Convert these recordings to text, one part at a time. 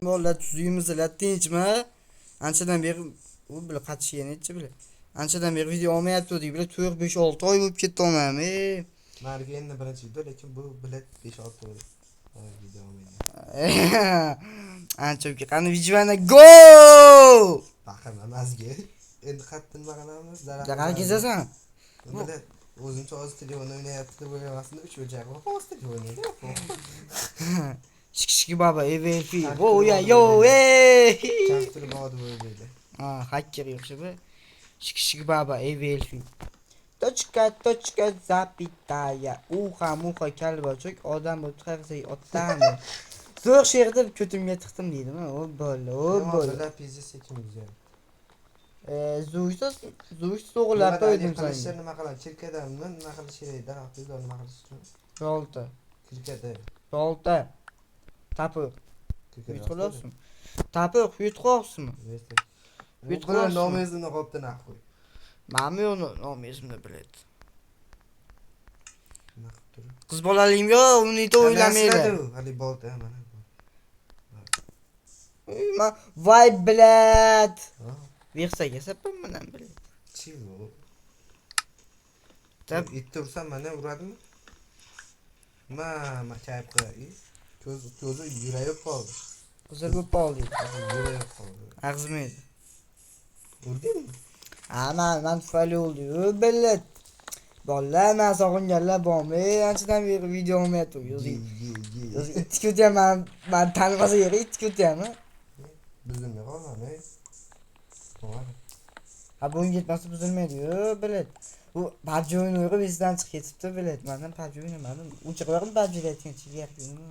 Vallahi tuzuyimiz tinchmi? Anchadan beri u bilan qatishganicha bile. Anchadan beri video olmayapti deydi bile 4 5 6 oy bo'lib ketdi olmam. Narigi endi birinchi video, lekin bu bilet 5-6 oy. Video olmaydi. Ancha qani videoni go! Baqirma mazga. Endi qattin nima qilamiz? Qani kezasan? Bilet o'zimcha o'z telefon o'ynayapti deb o'ylamasdan 3 o'lchak qilib o'z telefon o'ynaydi. Shiki baba evelfi. O ya yo Chaftiri bodi bo'ldi. Hacker yo'qsa bu. Shiki baba evelfi. Точка запятая. Muha kalbachok odam bo'lib chiqarsa otdami. Zo'r she'rda ko'timga tiqdim deydimi? O bo'l. Bilet pizza sekin güzel. Zuysiz o'g'irlab qo'ydim senga. Nima qiladi? Chirkadanmi? Nima qilish kerak? Hafizlar nima qilish uchun? Rolta. Chirkada. Rolta. Tapır. Yutqolsun. Tapır yutqolsun. Yutqol nomezini qopdi naqoy. Mami onu nomezini biladi. Qiz bolaligim yo'q, uni da o'ylamaylar. Hali bo'ldi, mana. Voy bilad. Versaga sapam bilan biladi. Chivo. Tab Itni ursam mana uradimi? Ma chayib qo'yay. Ko'zi yurayib qoldi. Qizil bo'lib qoldi. Yurayib qoldi. Ag'zimaydi. Urdingmi? Men tufayli oldu. Bilad. Bolalar men sog'inganlar bormi? Anchadan beri video olmayapti. Yo'q, itni ko'taman. Men tanimasa yeri itni ko'taman. Buzilmay qolmadi. Ha bu yetmasa buzilmaydi-yu, bilad. Bu PUBG o'ynayo'g'i bizdan chiqib ketibdi, bilad. Mendan PUBG o'ynamadim. O'chiqlarni PUBG'da aytgancha yerkini.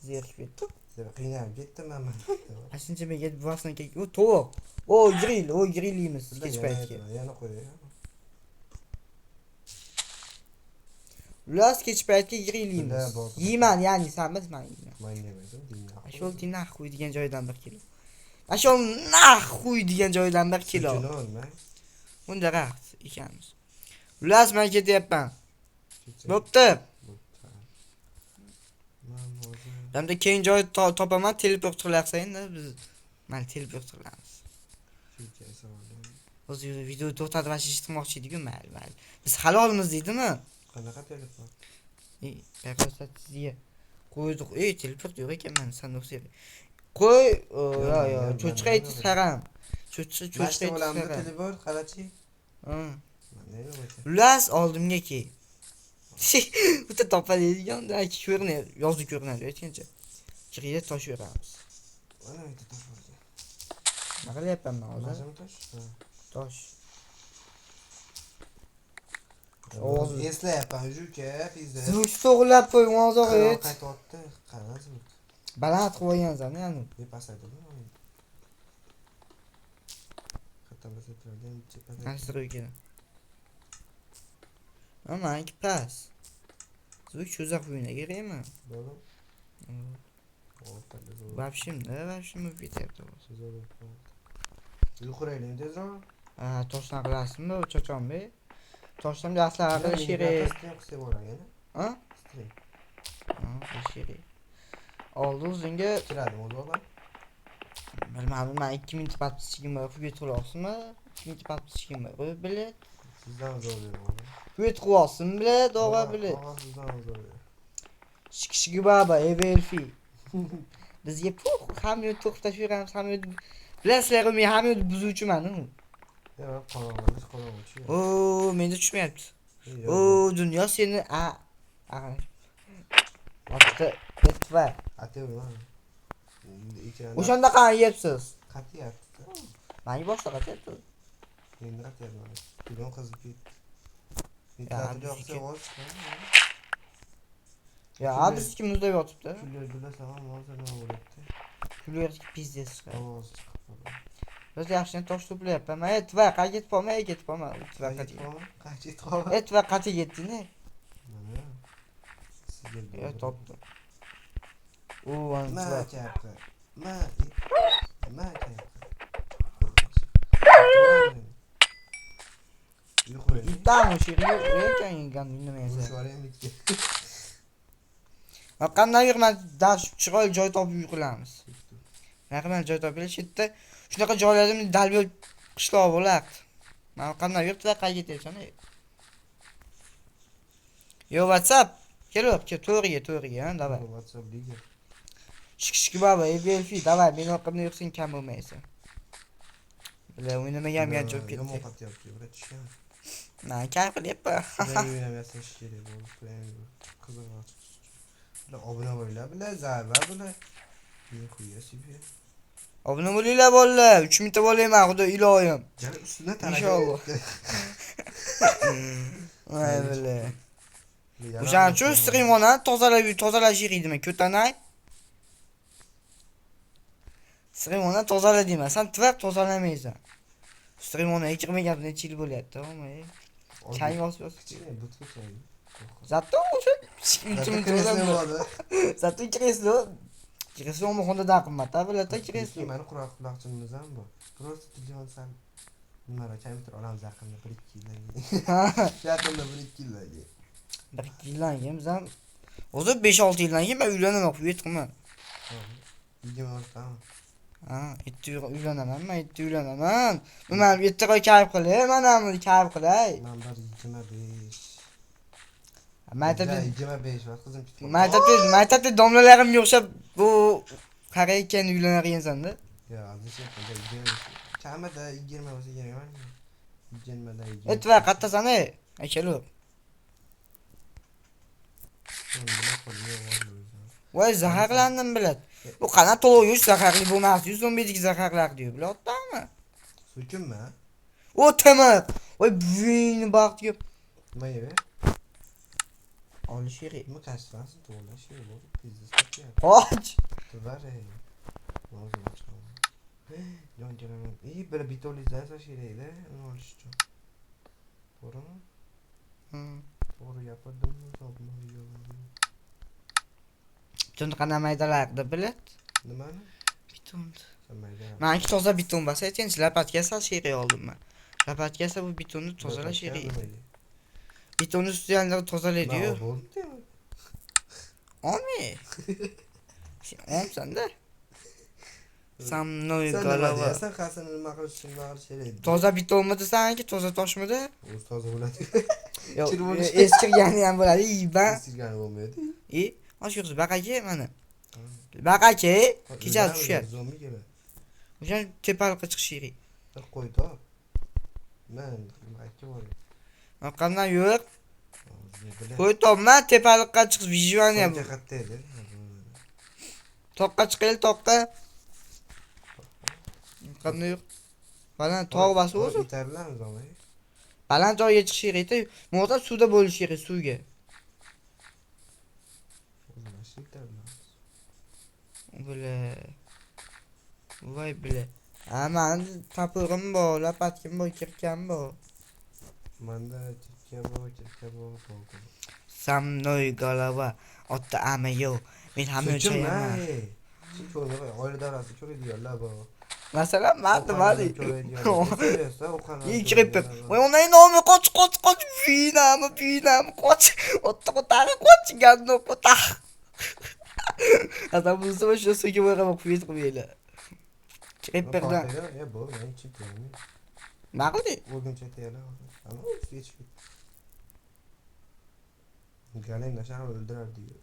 Zerikib ketdim. Qiynalib ketdim men. Shuncha menga buvasini kelib, "O to'q. O grillimiz kech paytga." Yana qo'y. Ulas kech paytga grillimiz. Yeyman, ya'ni sen bilman. Men yemaydim, deyman. Ashol tinaq qo'ydigan joydan bir kilo. Ashol naq qo'ydigan joydan bir kilo. Bunda rahat ekanmiz. Ulas men ketyapman. Bo'pti. Hamda keyin joy topaman, teleport qilasizda biz. Men teleport qilamiz. O'zi video to'xtatib eshitmoqchi edik-ku, mayli. Biz halolmiz deydimi? Qanaqa telefon? Sizga qo'ydik. Teleport yo'q ekan, men san o'xshaydi. Qo'y, yo, cho'chqa aytib saram. Cho'chqa aytib saram. Telefon qarachi. Ulas oldimga kel. Bitta topalaydiganda ko'rinadi, yozdi ko'rinadi aytgancha. Chig'ida tosh beramiz. Mana bitta tosh bor. Nima qilyapman men hozir? Mazam tosh. Tosh. Ovoz eslayapman, juka, pizza. Zvuk to'g'rilab qo'ying, hozir ayt. Qaytotdi, qara zvuk. Baland qilib qo'ygansan, ya'ni. Pasaytirdim. Qayta pasaytirdim, chepadi. Nastroyga. Meniki pas. Zvuk cho'zaq o'yina kerakmi? Bo'ldi. Vapshimni bityapti. Yuqoraylik tezroq. Toshdan qilasizmi, cho'chonbek? Toshdan dastlab qilish kerak. Ha? Kerak. Oldi o'zingga Kiradim o'zim. bilmadim, men 2 minut podpischigim bor, fuget qilasizmi? 2 minut podpischigim bor, bilad. Sizdan zo'r beraman. Fuget qilasizmi, bilad, o'g'a bilad. Sizdan zo'r. Shiki baba, evelfi. Bizga hamma to'xtab yuramiz, hamma bilasizlar, men hamma buzuvchiman. Yo'q, qorong'uchi. O, menda tushmayapti. O, dunyo seni Otda etva. Ataymi? O'shanda qani yeyapsiz? Qatyapti. Menga boshqa qatyapti. Endi qatyapman. Bugun qizib ketdi. Ya, biz ikimiz de yotibdi. Bilasan, hozir nima bo'lyapti? Kulyapti, pizdes chiqadi. Ovoz chiqib. Biz yaxshi tosh to'playapman. Men etva qaytib qolmay, ketib qolmay. Etva qaytib ketdini? Ya, topdim. O, ancha. Itamo shiriyo ekan nima yesa. Qanday yurman dars chiroyli joy topib yuramiz. Yaqindan joy topib shu yerda shunaqa joylarni dalbel qishloq bo'lardi. Men qanday yurtda qayga ketyapsan? Yo WhatsApp. Kel to'g'riga, ha, давай. WhatsApp liga. Shik baba, Evelfi, давай, men orqamda yursang kam bo'lmaysan. Bile o'ynamagam yan cho'p ketdi. Yomon qatyapti, bura tushgan. Men kayf qilyapman. O'ynamaysan kerak bo'ldi. Qiziq. Bular obuna bo'linglar, bular zarba bular. Nixuya себе. Obuna bo'linglar bolalar, 3 mingta bo'layman, xudo ilohim. Jani ustuna taraka. Inshaalloh. Voy bile. O'shan shu streamona tozalash kerakmi, ko'tanay? Streamona tozala deyman, sen tvaq tozalamaysan. Streamona 20 necha yil bo'lyapti, o'may. Chang bosib Zato o'sha Zato kreslo Honda'dan qimmat-a, bilata kreslo. Meni quloqchimiz ham bor. Просто telefon san nimalar kompyuter olamiz yaqinda 1-2 yildan keyin. Yaqinda 1-2 yildan keyin. 1-2 yildan keyin biz ham hozir 5-6 yildan keyin men uylanaman, uyetman. Uyga borsam. Ha, uylanaman, men uylanaman. Men yetti qo'y kayf qilay, mana buni kayf qilay. Men 25. Maytabda 25 vaqt qizim tutgan. maytabda domlalarimga o'xshab bu qara ekan uylanar ekansan-da. Yo, azizim, kamida 20 bo'lsa kerak. 20 dan 20. Etva qattasan ey. Akalo. Voy zaharlandim bilad. Bu qana to'yush zaharli bo'lmas, 111 zaharlar diyor, biladmi? Suykunmi? O temir. Voy buvingni baxtiga. Nima yeri? Olish kerak. Nima kasbasi to'g'ri shay bo'lib, biznes qilgan. Qoch. To'g'ri. Hozir ochqaman. Jon jaraman. Bir bitolizatsiya kerak-da, uni olish uchun. To'g'rimi? To'g'ri gapirdimmi, to'g'rimi? Bitun qana maydalardi bilad? Nimani? Bitun. Mayda. Menki toza bitun bo'lsa, ayting, lapatga solish kerak oldimmi? Lapatga esa bu bitunni tozalash kerak. Bitunni ustidan tozalaydi-yu. Omi. Omsan-da. Samnoy galava. Sen qasini nima qilishing kerak. Toza bitunmi desanki, toza toshmidi? O'z toza bo'ladi. Yo'q, eskirgani ham bo'ladi. Ben eskirgani bo'lmaydi. Osh yo'q, baqaki mana. Baqaki, kechasi tushadi. Zo'mi kerak. O'sha tepaliqqa chiqish kerak. Qo'y top. Men aytib boray. Orqamdan yo'q. Qo'y topman, tepaliqqa chiqish vijvani ham. Qatta edi. Toqqa chiqaylik, toqqa. Qanday yo'q? Baland tog' bosib o'zi. Yetarlamiz omay. Baland joyga chiqish kerak-da. Mo'ta suvda bo'lish kerak, suvga. Bile. Voy bile. Aman tapurim bor, lapatkim bor, kirkam bor. Manda kirkam bor. Samnoy galava. Otta ama yo'q. Men ham o'chayaman. Shu ko'rmay, oila davrasi ko'radiganlar bor. Masalan, ma'lum. İyi kirib. Voy onay nomi qoch. Binami, qoch. Otta qoch gando qota. Adam bunu savaş nasıl ki var ama kuvvet kuvvetli. Hep birden. Ya bu ben çıkıyorum. Ne oldu? O gün çeteyler. Ama hiç git. Galen aşağı öldürer diyor.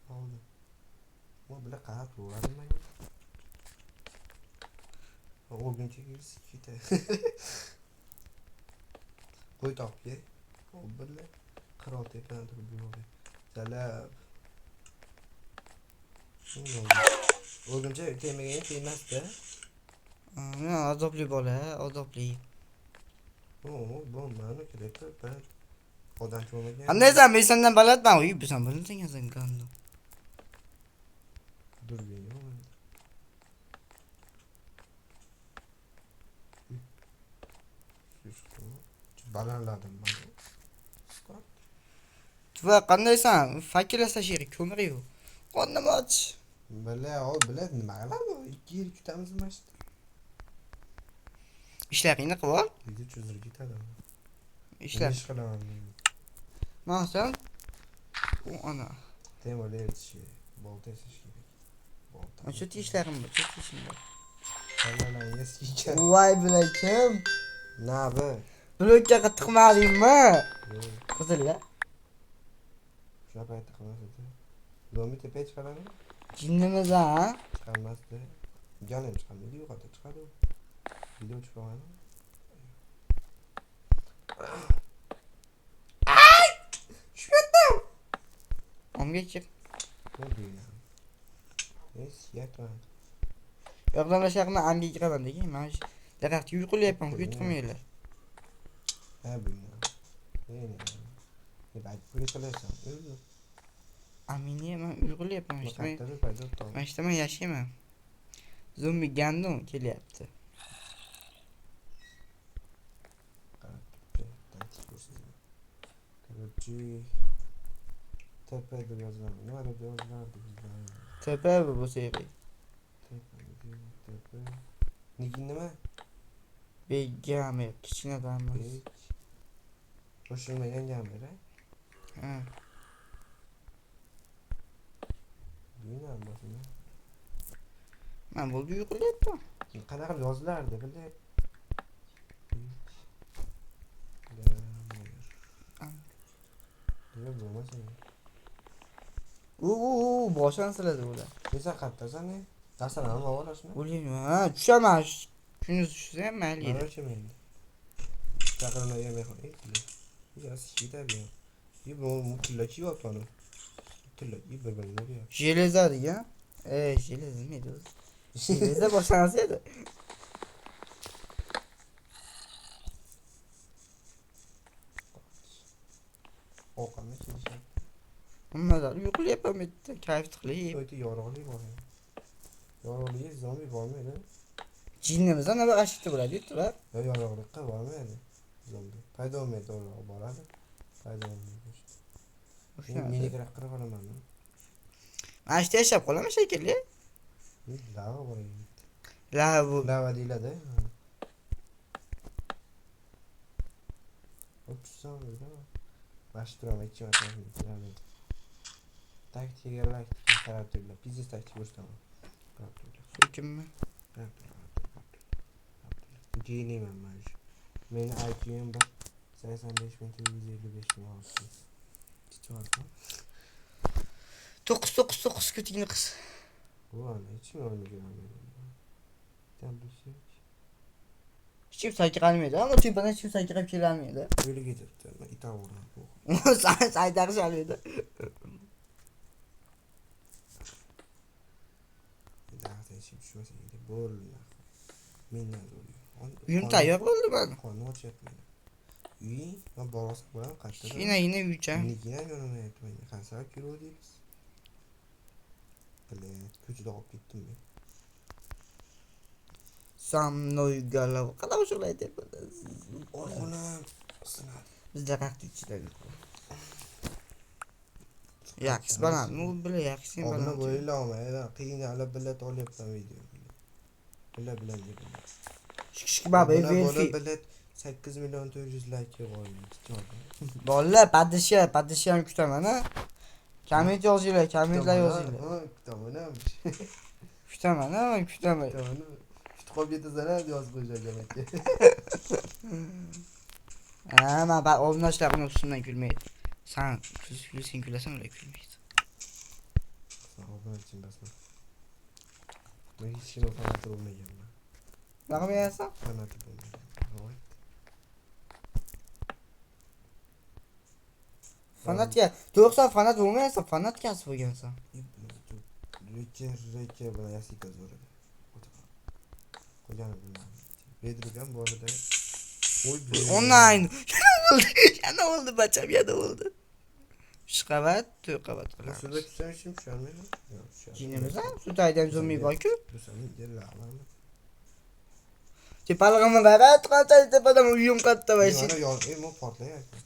Oldu. Bu bile kahat bu var mı? O gün çekiyor sikite. Koy tapye. O bile kral tepeden duruyor. Selam. O'rgimcha temagayin tegmasdi. Men azobli bola, azobli. Bu mani kerak ben odam bo'lmagan. Qandaysan, men sendan balandman, uy bizdan bilinsansan gando. Durgan yo'q. Balandladim mana. Tva qandaysan? Fakirlasa sherik ko'mir yo'q. Qonni och. Biladi nima qiladi? 2 yil kutamiz mashta. Ishlaringni qilib ol. Uyda cho'zilib ketadi. Ishlar. Ish qilaman. Mahsan. O ana. Temirli eritishi. Bolta yasash kerak. Bolta. Shu tishlarim bor, shu tishim bor. Kallalaringga siykan. Voy bilakim. Nabi. Blokka tiqmadingmi? Yo'q. Qizilla. Shunaqa paytda qilmasdi. Zombi tepaga chiqadimi? Jinnimiz ha? Chiqarmasdi. Jonim chiqarmaydi, yo'qotib chiqadi. Video chiqarmadi. Tushmadim. Omga chiq. Ne diyor? Yatma. Yordamlashaqni amga kiraman degin. Men daraxt uyqulayapman, uyutqmaylar. Ha buyna. Ne bak bunu kılarsam. Öyle. Amini men uyqulayapman, eshitmay. Tabii payda tamam. Men eshitmay yashayman. Zombi gandon kelyapti. Короче, tepede yazılan. Nerede yazılardı bizden? Tepe bu seri. Tepe. Nima? Begami, kichkina damiz. Bek. Qo'shilmagan jamira. Ha. Buyna boshini. Men bo'ldi uyqulayapman. Qanaqa yozlardi bilib. Nima bo'lmasin. Boshdan siladi ular. Nesa qatdasan ne? Darsana nima olashni? O'laymi? Ha, tushaman. Shuni tushsa ham mayli. Mana o'chamaydi. Chaqirma yemay qo'y. Ya sida bu. Bu mutlaki yok onu. Mutlaki birbirine diyor. Jeleza degan. Jeleza nima edi? Jeleza boshlansa edi. Oqanni kelishadi. Nimalar uyqulayapman bitta, kayf tiqlayib. O'yda yorug'lik bor. Yorug'lik zombi bormaydi. Jinnimiz ana bir ashikda bo'ladi, yutdilar. Ya yorug'likqa bormaydi. Zombi. Paydo bo'lmaydi, yorug'lik boradi. Paydo bo'lmaydi. Meni kerak qilib olaman. Mana shu yashab qolaman shekilli. Lava bor edi. Lava deyiladi. O'tsan bo'ldi. Baş turaman, ikki marta. Taktiga galaktika karakterlar. Biznes taktik bo'shtaman. Shu kimmi? Giyinayman man shu. Meni IQ'm bor 85.155 oldu. Chiqardim. 999 kutingni qis. Bu ana hech kim o'ynagan. Tabriklar. Hech kim sakralmaydi, ammo tepadan hech kim sakrab kelolmaydi. Öyle ketibdi. Itaverdim bu. Saydaqshalmaydi. Daha sen şimdi şu şekilde böyle. Minnet oluyor. Uyum tayyor bo'ldi mana. Qonni ochyapman. Uy, men borasa bo'lam qayerda? Yine uycham. Nigina yonimga aytmaydi. Qancha yuruvdingiz? Ko'chada qolib ketdim men. Со мной голова. Qanaqa o'shalaydi? Oyg'onam sinadi. Bizda raqt ichidagi. Yaxshi balandmi? U bilan yaxshi Oldin baland. bo'yla olmaydi. Qiynalib bilet olyapman video. Bilan deb. Shikishki baba Bo'lib bilet 8 million 400 like qo'ydi. Bolalar, padishya ham kutaman ha. Komment yozinglar, kommentlar yozinglar. Ha, kutaman. Kutaman ha, kutaman. Kutib qolib ketasan yozib qo'yishgan aka. Ha, men obunachilarning ustidan kulmaydi. Sen kulasan, ular kulmaydi. Obunachim basma. Men hech kim fanat bo'lmaganman. Nima qilyapsan? Fanat bo'lmagan. Voy. Fanatga, to'g'ri fanat bo'lmaysan, fanat kasb bo'lgansan. Recha bilan yasika zo'radi. Qo'ygan bilmadim. Bedrugam borida. Oy, Online. Yana oldu bacham, yana oldu. 3 qavat, 4 qavat qilamiz. Shunda tushsam ishim tushormaydi. Yo'q, tushadi. Jinimiz ham sudaydan zombi bor-ku. Busani yerlarmi? Tepalig'imni barat qancha tepadan uyum katta va Mana yo'q, portlayapti.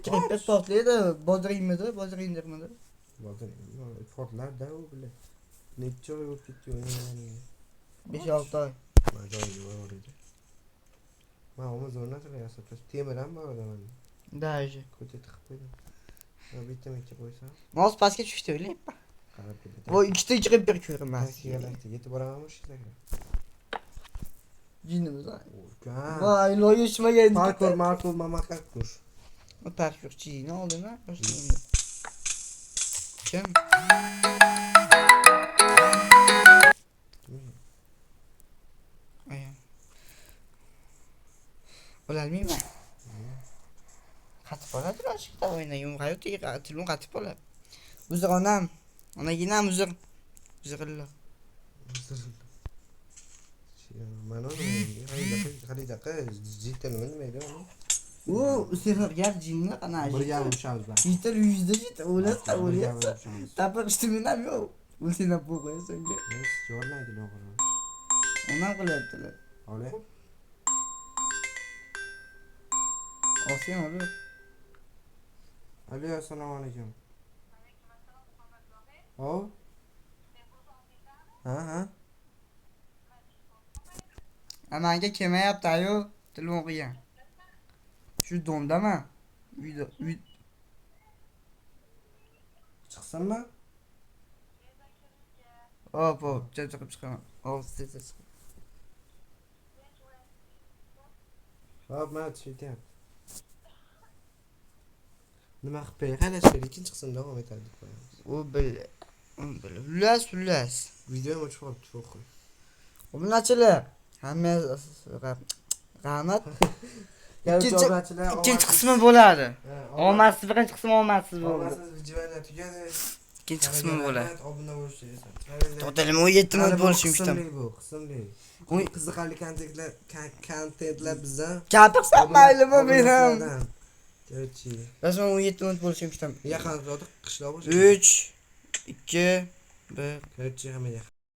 Kirib portlaydi, boziringmidi, boziringdirmidi? Portlarda u bilan. Necha oy o'tib ketdi o'ynaganiga. 5-6 oy. Mana joyiga bordi. Mana o'zini nasıl yasatdi? Temir ham bor edi mana. Даже. Ko'cha tiqib qo'ydim. Bitta qo'ysam. Mouse pastga tushdi o'ylayman. Qarab keladi. Voy ikkita chiqib bir ko'rinmas. Kelakda yetib boramanmi shizlarga? Jinimiz. Ukan. Voy iloji uchmagan. Markur mamakarkur. O parkurchi ne oldu lan? Başlayalım. Kim? Ayağım. Olalmayayım ben. Katip oladır açıkta oyna. Yumruğu değil. Tilun katip olar. Uzak anam. Ona yine uzak. Uzak Allah. Mana Xadijaqa jittilmi nimaydi uni? O sehrgar jinni ana. Birga urishamiz bak. Jitter yüzde jitter. O'lasa Birga o'lasa. urishamiz. Tapır iştiminam yo'q. O'lsina bu qo'yasan-ku. Neyse, yormaydi o'g'lim. Ondan qilyaptilar. Olay. Olsan olur. Alo, assalomu alaykum. Hop. Ha. Amanga kema yaptı ayo. Telefon o'qigan. Shu domdami? Uyda. Chiqsinmi? Hop, chiqib chiqaman. Hop, tez. Hop, mana tushunyapti. Nima qilib qo'yay? Xalashlar ikkinchi qism davom etadi deb qo'yamiz. U bil. Ullas. Video ham o'chib qolibdi, to'qqiz. Obunachilar, hamma rahmat. Ikkinchi qismi bo'ladi. Omadsiz birinchi qismi omadsiz bo'ldi. Siz videolar tugadi. Ikkinchi qismi bo'ladi. Obuna bo'lishingiz. To'g'ri, 17 minut bo'lishim kutam. Bu qismli. Qiziqarli kontentlar bizdan. Gapirsan maylimi men ham. Ko'rchi. Rasman 17 minut bo'lishim kutam. Yaqin zoda qishloq bosh. 3 2 1 Ko'rchi hamma yaqin.